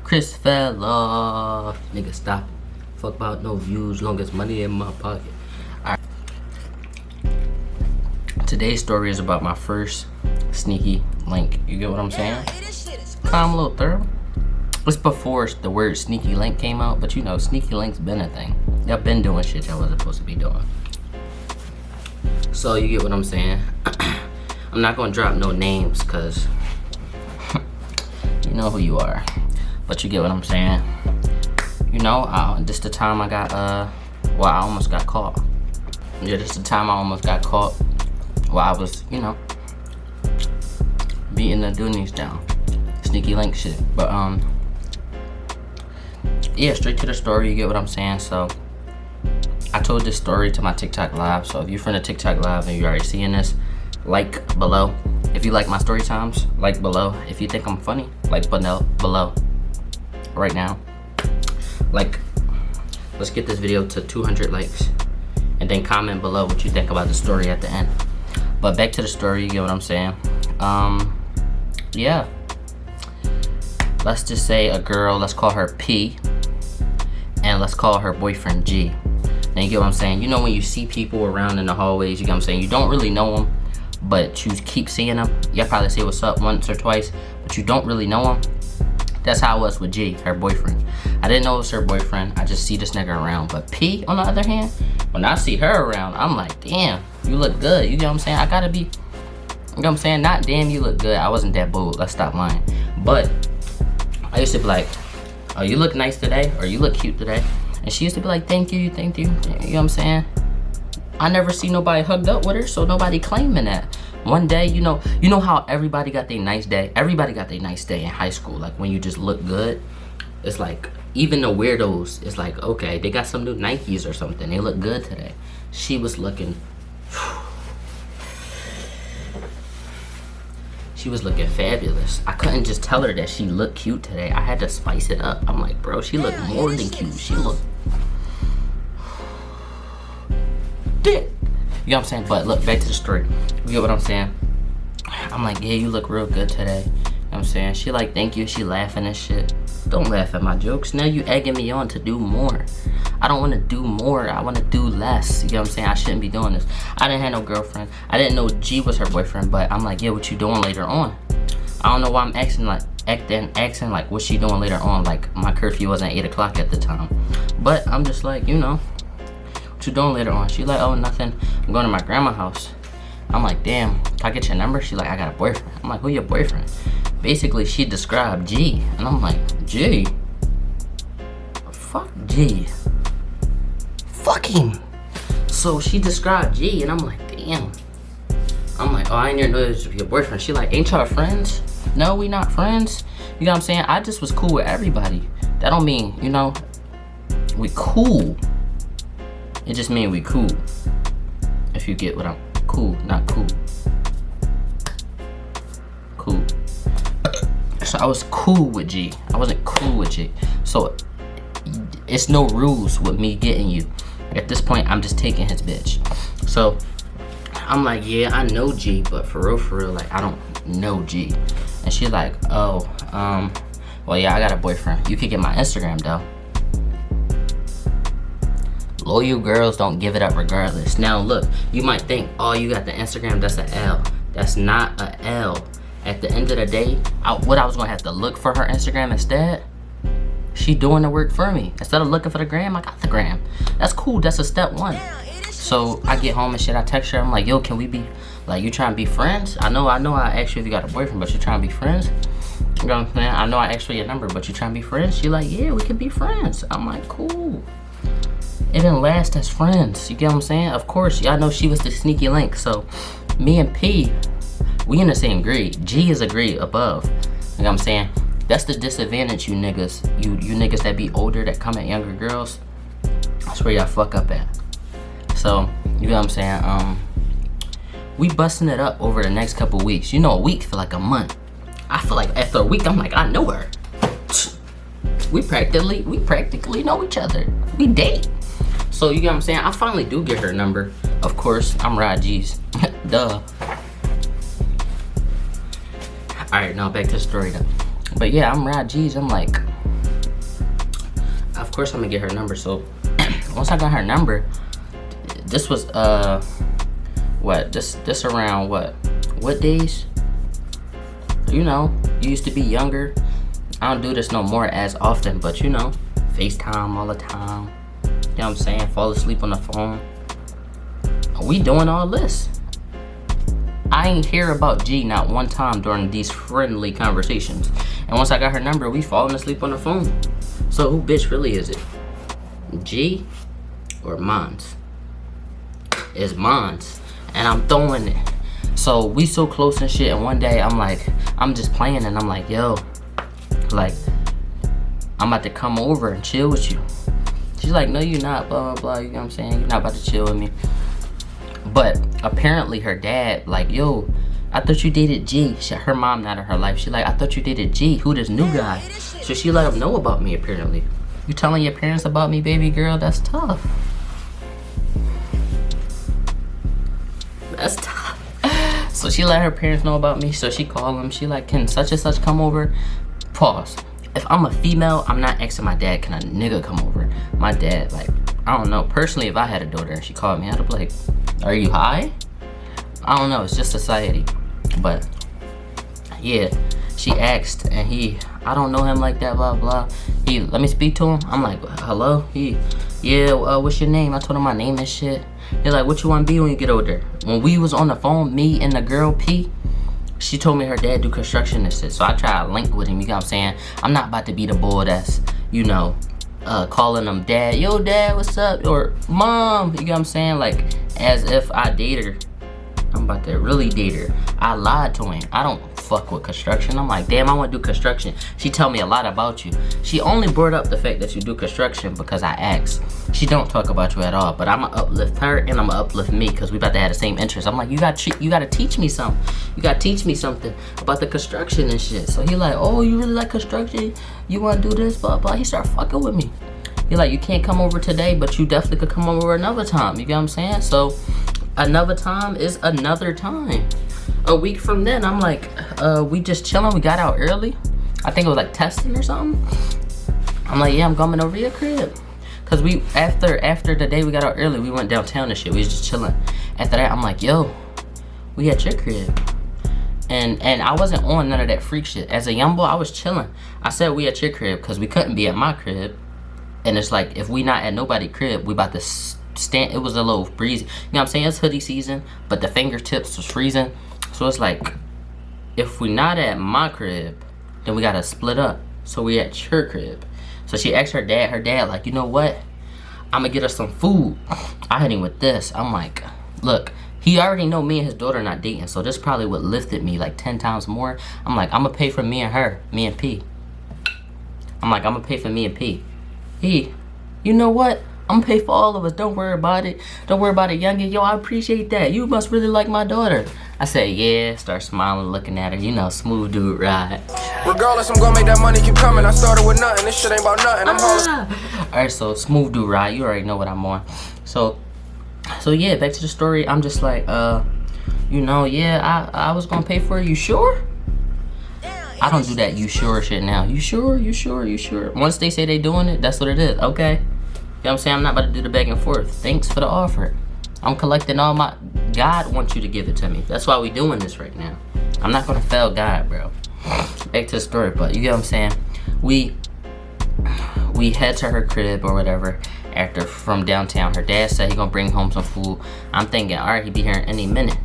Chris fell off. Nigga, stop. Fuck about no views, long as money in my pocket. Alright. Today's story is about my first sneaky link. You get what I'm saying? Calm, little thorough. It's before the word sneaky link came out, but you know, sneaky link's been a thing. Y'all been doing shit y'all wasn't supposed to be doing. So you get what I'm saying? I'm not gonna drop no names, cause you know who you are. But you get what I'm saying? You know, this the time I got, well, I almost got caught. Yeah, this the time I almost got caught while I was, you know, beating the Doonies down. Sneaky link shit. But, yeah, straight to the story, you get what I'm saying? So, I told this story to my TikTok live. So, if you're from the TikTok live and you're already seeing this, like below. If you like my story times, like below. If you think I'm funny, like below. Right now. Like, let's get this video to 200 likes. And then comment below what you think about the story at the end. But back to the story, you get what I'm saying? Yeah. Let's just say a girl, let's call her P. And let's call her boyfriend G. Now you get what I'm saying? You know when you see people around in the hallways, you get what I'm saying? You don't really know them, but you keep seeing them. Y'all probably say what's up once or twice, but you don't really know them. That's how it was with G, her boyfriend. I didn't know it was her boyfriend. I just see this nigga around. But P, on the other hand, when I see her around, I'm like, damn, you look good. You get what I'm saying? I gotta be, you know what I'm saying? Not damn, you look good. I wasn't that bold. Let's stop lying. But I used to be like, oh, you look nice today, or you look cute today. And she used to be like, thank you, thank you. You know what I'm saying? I never see nobody hugged up with her, so nobody claiming that. One day, you know how everybody got their nice day? Everybody got their nice day in high school. Like when you just look good, it's like, even the weirdos, it's like, okay, they got some new Nikes or something. They look good today. She was looking, she was looking fabulous. I couldn't just tell her that she looked cute today. I had to spice it up. I'm like, bro, she looked more than cute. She looked dick. You know what I'm saying? But look, back to the story. You get what I'm saying? I'm like, yeah, you look real good today. You know what I'm saying? She like, thank you. She laughing and shit. Don't laugh at my jokes. Now you egging me on to do more. I don't want to do more. I want to do less. You know what I'm saying? I shouldn't be doing this. I didn't have no girlfriend. I didn't know G was her boyfriend, but I'm like, yeah, what you doing later on? I don't know why I'm acting like what she doing later on. Like my curfew wasn't 8 o'clock at the time. But I'm just like, you know, what you doing later on? She like, oh, nothing. I'm going to my grandma's house. I'm like, damn, can I get your number? She like, I got a boyfriend. I'm like, who your boyfriend? Basically, she described G. And I'm like, G? Fuck G. Fuck him. So she described G, and I'm like, damn. I'm like, oh, I ain't even know this was your boyfriend. She like, ain't y'all friends? No, we not friends. You know what I'm saying? I just was cool with everybody. That don't mean, you know, we cool. It just mean we cool. If you get what I'm, cool, not cool. Cool. So I was cool with G. I wasn't cool with G. So it's no rules with me getting you. At this point, I'm just taking his bitch. So I'm like, yeah, I know G, but for real, like I don't know G. And she's like, oh, well, yeah, I got a boyfriend. You could get my Instagram though. Loyal girls don't give it up regardless. Now look, you might think, oh, you got the Instagram, that's a L. That's not a L. At the end of the day, what I was gonna have to look for her Instagram instead, she doing the work for me. Instead of looking for the gram, I got the gram. That's cool, that's a step one. So I get home and shit, I text her, I'm like, yo, can we be, like, you trying to be friends? I know I asked you if you got a boyfriend, but you trying to be friends? You know what I'm saying? I know I asked for your number, but you trying to be friends? She like, yeah, we can be friends. I'm like, cool. It didn't last as friends. You get what I'm saying? Of course, y'all know she was the sneaky link. So me and P, we in the same grade. G is a grade above. You know what I'm saying? That's the disadvantage, you niggas. You niggas that be older, that come at younger girls. That's where y'all fuck up at. So, you know what I'm saying? We busting it up over the next couple weeks. You know, a week for like a month. I feel like after a week, I'm like, I know her. We practically know each other. We date. So you get what I'm saying? I finally do get her number. Of course, I'm Rod G's. Duh. Alright, now back to the story though. But yeah, I'm Rod G's. I'm like, course I'm gonna get her number. So once I got her number, this was what this around what days? You know, you used to be younger. I don't do this no more as often, but you know, FaceTime all the time. You know what I'm saying? Fall asleep on the phone. We doing all this. I ain't hear about G not one time during these friendly conversations. And once I got her number, we falling asleep on the phone. So who bitch really is it? G or Mons? It's Mons. And I'm throwing it. So we so close and shit, and one day I'm just playing and I'm like, yo, like, I'm about to come over and chill with you. She's like, no, you're not, blah, blah, blah, you know what I'm saying? You're not about to chill with me. But apparently her dad, like, yo, I thought you dated G. Her mom not in her life. She like, I thought you dated G. Who this new guy? So she let him know about me, apparently. You telling your parents about me, baby girl? That's tough. That's tough. So she let her parents know about me. So she called them. She like, can such and such come over? Pause. If I'm a female, I'm not asking my dad, can a nigga come over? My dad, like, I don't know. Personally, if I had a daughter and she called me, I'd be like, are you high? I don't know. It's just society. But yeah, she asked, and I don't know him like that, blah blah. He let me speak to him. I'm like, hello. Yeah, what's your name? I told him my name and shit. He's like, what you want to be when you get older? When we was on the phone, me and the girl P, she told me her dad do construction and shit. So I try to link with him. You know what I'm saying? I'm not about to be the boy that's, you know, calling them dad. Yo, dad, what's up? Or mom. You know what I'm saying? Like, as if I date her. I'm about to really date her. I lied to him. I don't fuck with construction. I'm like, damn, I want to do construction. She tell me a lot about you. She only brought up the fact that you do construction because I asked. She don't talk about you at all. But I'm gonna uplift her and I'm gonna uplift me because we about to have the same interest. I'm like, you gotta teach me something. You gotta teach me something about the construction and shit. So he like, oh, you really like construction? You want to do this? Blah blah. He start fucking with me. He like, you can't come over today, but you definitely could come over another time. You get what I'm saying? So another time is another time. A week from then, I'm like, we just chilling. We got out early. I think it was like testing or something. I'm like, yeah, I'm coming over your crib. Cause we after the day we got out early, we went downtown and shit. We was just chilling. After that, I'm like, yo, we at your crib. And I wasn't on none of that freak shit. As a young boy, I was chilling. I said we at your crib because we couldn't be at my crib. And it's like, if we not at nobody's crib, we about to stand. It was a little breezy. You know what I'm saying? It's hoodie season, but the fingertips was freezing. So it's like, if we not at my crib, then we gotta split up. So we at your crib. So she asked her dad like, you know what? I'm gonna get her some food. I hit him with this. I'm like, look, he already know me and his daughter not dating. So this probably would lifted me like 10 times more. I'm like, I'm gonna pay for me and her, me and P. I'm like, I'm gonna pay for me and P. You know what? I'm gonna pay for all of us. Don't worry about it. Don't worry about it, youngin. Yo, I appreciate that. You must really like my daughter. I said, yeah. Start smiling, looking at her. You know, smooth dude ride. Regardless, I'm gonna make that money keep coming. I started with nothing. This shit ain't about nothing. Alright, so smooth dude ride. You already know what I'm on. So yeah, back to the story. I'm just like, you know, yeah, I was gonna pay for it. You sure? I don't do that you sure shit now. You sure? You sure? You sure? Once they say they doing it, that's what it is. Okay. You know what I'm saying? I'm not about to do the back and forth. Thanks for the offer. I'm collecting all my... God wants you to give it to me. That's why we doing this right now. I'm not gonna fail God, bro. Back to the story, but you get what I'm saying? We head to her crib or whatever after from downtown. Her dad said he gonna bring home some food. I'm thinking, all right, he be here in any minute.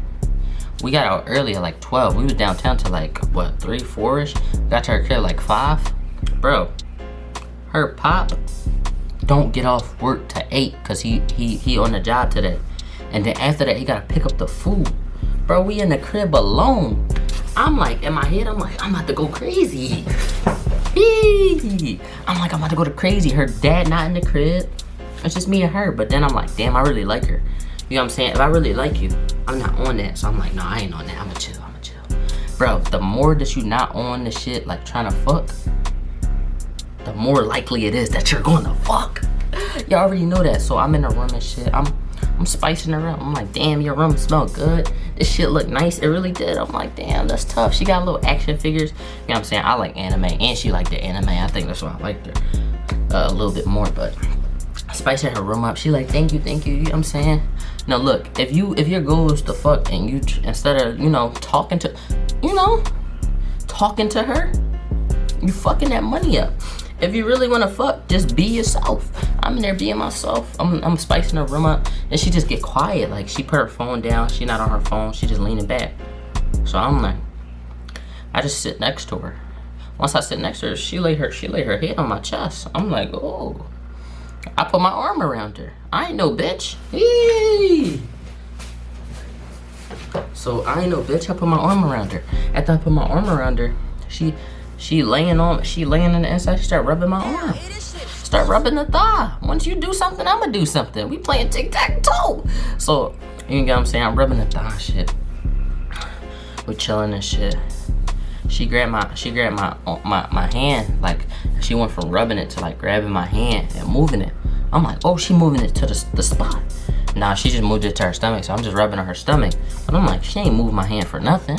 We got out early at like 12. We was downtown to like, what, 3, 4-ish? Got to her crib like 5. Bro, her pop don't get off work to 8 because he on the job today. And then after that, he gotta pick up the food. Bro, we in the crib alone. I'm like, in my head, I'm like, I'm about to go crazy. I'm like, I'm about to go to crazy. Her dad not in the crib. It's just me and her. But then I'm like, damn, I really like her. You know what I'm saying? If I really like you, I'm not on that. So I'm like, no, I ain't on that. I'ma chill. Bro, the more that you not on the shit, like trying to fuck, the more likely it is that you're gonna fuck. Y'all already know that. So I'm in the room and shit. I'm spicing her up. I'm like, damn, your room smell good. this shit look nice. It really did. I'm like, damn, that's tough. She got little action figures. You know what I'm saying? I like anime, and she liked the anime. I think that's why I liked her a little bit more. But I spiced her room up. She like, thank you, you know what I'm saying? Now look, if your goal is to fuck and you, instead of, you know, talking to her, you fucking that money up. If you really want to fuck, just be yourself. I'm in there being myself. I'm spicing her room up, and she just get quiet. Like, she put her phone down. She not on her phone. She just leaning back. So I'm like, I just sit next to her. Once I sit next to her, she lay her head on my chest. I'm like, oh. I put my arm around her. I ain't no bitch. Hey. So I ain't no bitch. I put my arm around her. After I put my arm around her, she laying in the inside. She start rubbing my arm. Start rubbing the thigh. Once you do something, I'ma do something. We playing tic-tac-toe. So you know what I'm saying? I'm rubbing the thigh shit. We chilling and shit. She grabbed my hand, like she went from rubbing it to like grabbing my hand and moving it. I'm like, oh, she moving it to the spot. Nah, she just moved it to her stomach, so I'm just rubbing on her stomach. But I'm like, she ain't moved my hand for nothing.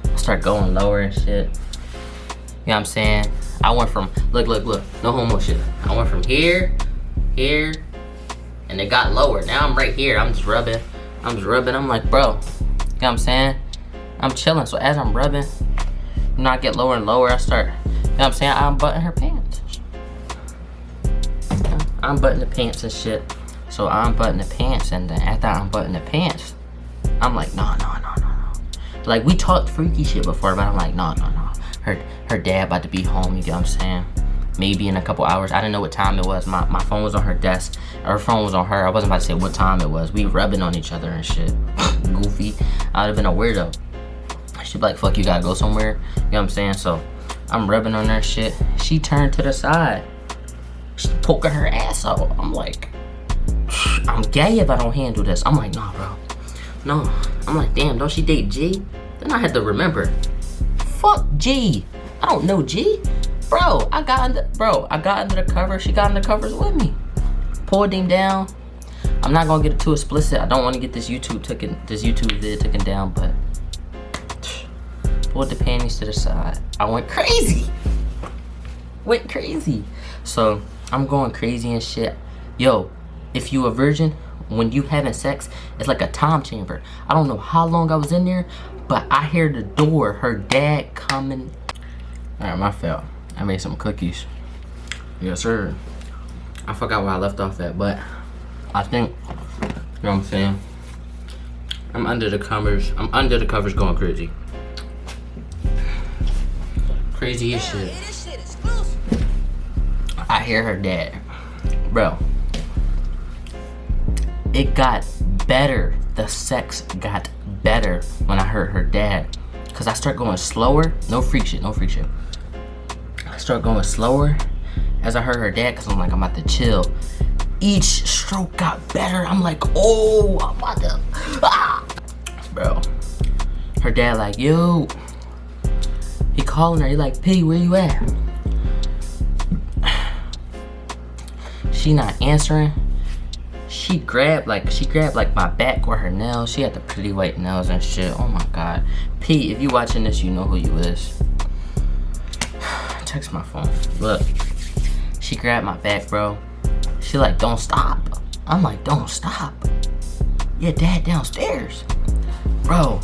I start going lower and shit. You know what I'm saying? I went from, look, no homo shit. I went from here, and it got lower. Now I'm right here, I'm just rubbing. I'm like, bro, you know what I'm saying? I'm chilling, so as I'm rubbing, you know, I get lower and lower, I start, you know what I'm saying? I'm buttoning her pants. I'm buttoning the pants and shit. So I'm buttoning the pants, and then after I'm buttoning the pants, I'm like, no. Like, we talked freaky shit before, but I'm like, no. Her dad about to be home, you get what I'm saying? Maybe in a couple hours. I didn't know what time it was. My phone was on her desk. Her phone was on her. I wasn't about to say what time it was. We rubbing on each other and shit. Goofy. I would have been a weirdo. She'd be like, fuck, you gotta go somewhere. You know what I'm saying? So I'm rubbing on her shit. She turned to the side. She poking her ass out. I'm like, I'm gay if I don't handle this. I'm like, nah, bro. No. I'm like, damn, don't she date G? Then I had to remember, fuck G. I don't know G. Bro, I got under the cover. She got in the covers with me. Pulled him down. I'm not gonna get it too explicit. I don't want to get this YouTube vid taken down, but pulled the panties to the side. I went crazy. So I'm going crazy and shit. Yo, if you a virgin, when you having sex, it's like a time chamber. I don't know how long I was in there, but I hear the door, her dad coming. All right, my fault. I made some cookies. Yes, sir. I forgot where I left off at, but I think, you know what I'm saying? I'm under the covers going crazy. Crazy as shit. I hear her dad. Bro. It got better. The sex got better when I heard her dad. Cause I start going slower. No freak shit. I start going slower as I heard her dad, cause I'm like, I'm about to chill. Each stroke got better. I'm like, oh, I'm about to, Bro. Her dad like, yo. He calling her, he like, P, where you at? She not answering. She grabbed like my back or her nails. She had the pretty white nails and shit. Oh my god. P, if you watching this, you know who you is. Text my phone. Look. She grabbed my back, bro. She like, don't stop. I'm like, don't stop. Your dad downstairs. Bro.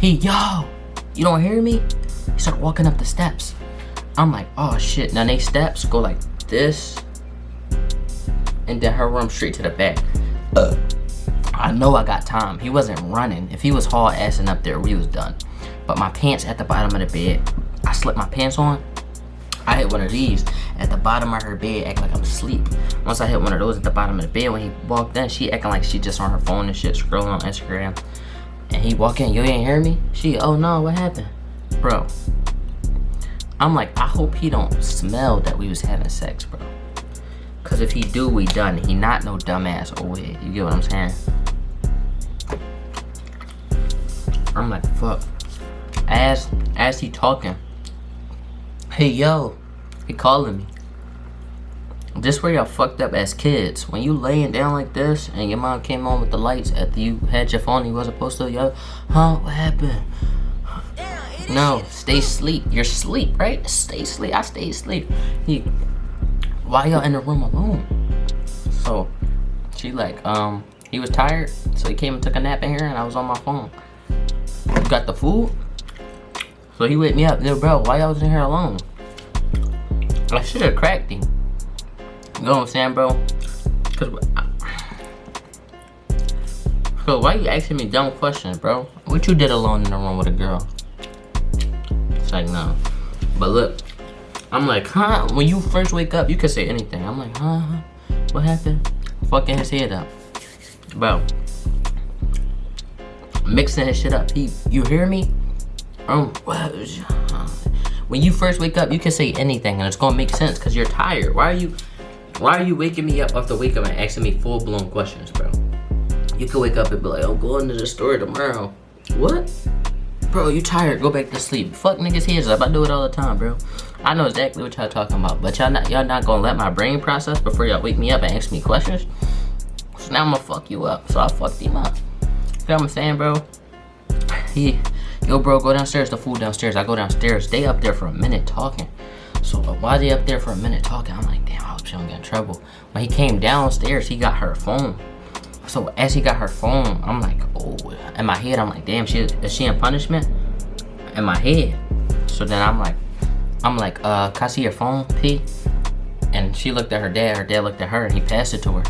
Yo, you don't hear me? He started walking up the steps. I'm like, oh shit. Now they steps go like this. And then her room straight to the back. I know I got time. He wasn't running. If he was haul assing up there, we was done. But my pants at the bottom of the bed. I slipped my pants on. I hit one of these at the bottom of her bed, acting like I'm asleep. Once I hit one of those at the bottom of the bed, when he walked in, she acting like she just on her phone and shit, scrolling on Instagram. And he walk in, you ain't hear me? She, oh no, what happened? Bro. I'm like, I hope he don't smell that we was having sex, bro. Cause if he do, we done. He not no dumbass old head. You get what I'm saying? I'm like, fuck. As he talking, hey yo, he calling me. This where y'all fucked up as kids. When you laying down like this and your mom came on with the lights after you had your phone and you wasn't supposed to, yo, huh? What happened? No, stay asleep. You're asleep, right? Stay asleep. I stay asleep. Why y'all in the room alone? So she like, he was tired, so he came and took a nap in here and I was on my phone. You got the food? So he wake me up. Yo, bro, why y'all was in here alone? I should have cracked him. You know what I'm saying, bro? So why you asking me dumb questions, bro? What you did alone in the room with a girl? It's like, no. But look, I'm like, huh? When you first wake up, you can say anything. I'm like, huh? What happened? Fucking his head up. Bro. Mixing his shit up. You hear me? When you first wake up, you can say anything and it's gonna make sense because you're tired. Why are you waking me up after wake up and asking me full-blown questions, bro? You could wake up and be like, I'm going to the store tomorrow. What? Bro, you tired, go back to sleep. Fuck niggas' heads up, I do it all the time, bro. I know exactly what y'all talking about, but y'all not gonna let my brain process before y'all wake me up and ask me questions? So now I'm gonna fuck you up, so I fucked him up. You know what I'm saying, bro? Yo, bro, go downstairs, the food downstairs. I go downstairs, they up there for a minute talking. So while they up there for a minute talking, I'm like, damn, I hope she don't get in trouble. When he came downstairs, he got her phone. So as he got her phone, I'm like, oh, in my head, I'm like, damn, is she in punishment? In my head. So then I'm like, can I see your phone, P? And she looked at her dad looked at her, and he passed it to her.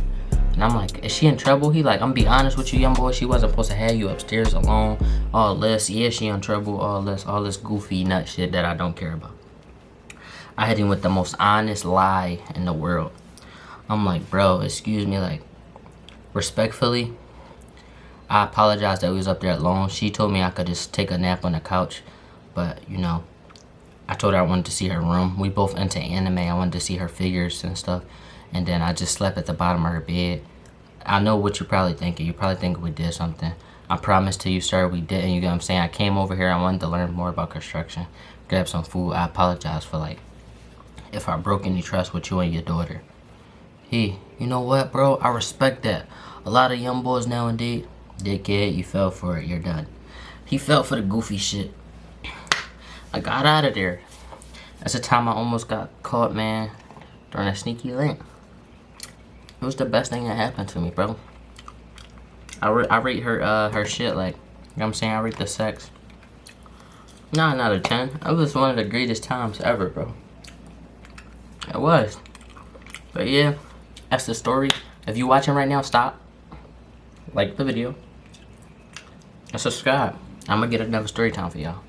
And I'm like, is she in trouble? He like, I'm gonna be honest with you, young boy, she wasn't supposed to have you upstairs alone, all this. Yeah, she in trouble, all this goofy nut shit that I don't care about. I hit him with the most honest lie in the world. I'm like, bro, excuse me, like, respectfully, I apologize that we was up there alone. She told me I could just take a nap on the couch, but you know, I told her I wanted to see her room. We both into anime. I wanted to see her figures and stuff, and then I just slept at the bottom of her bed. I know what you're probably thinking. You're probably thinking we did something. I promise to you, sir, we didn't. You get what I'm saying? I came over here. I wanted to learn more about construction, grab some food. I apologize for, like, if I broke any trust with you and your daughter. You know what, bro? I respect that. A lot of young boys nowadays, dickhead, you fell for it, you're done. He fell for the goofy shit. I got out of there. That's the time I almost got caught, man, during a sneaky link. It was the best thing that happened to me, bro. I rate her shit, like, you know what I'm saying? I rate the sex 9 out of 10. It was one of the greatest times ever, bro. It was. But yeah, that's the story. If you watching right now, stop. Like the video. And subscribe. I'm gonna get another story time for y'all.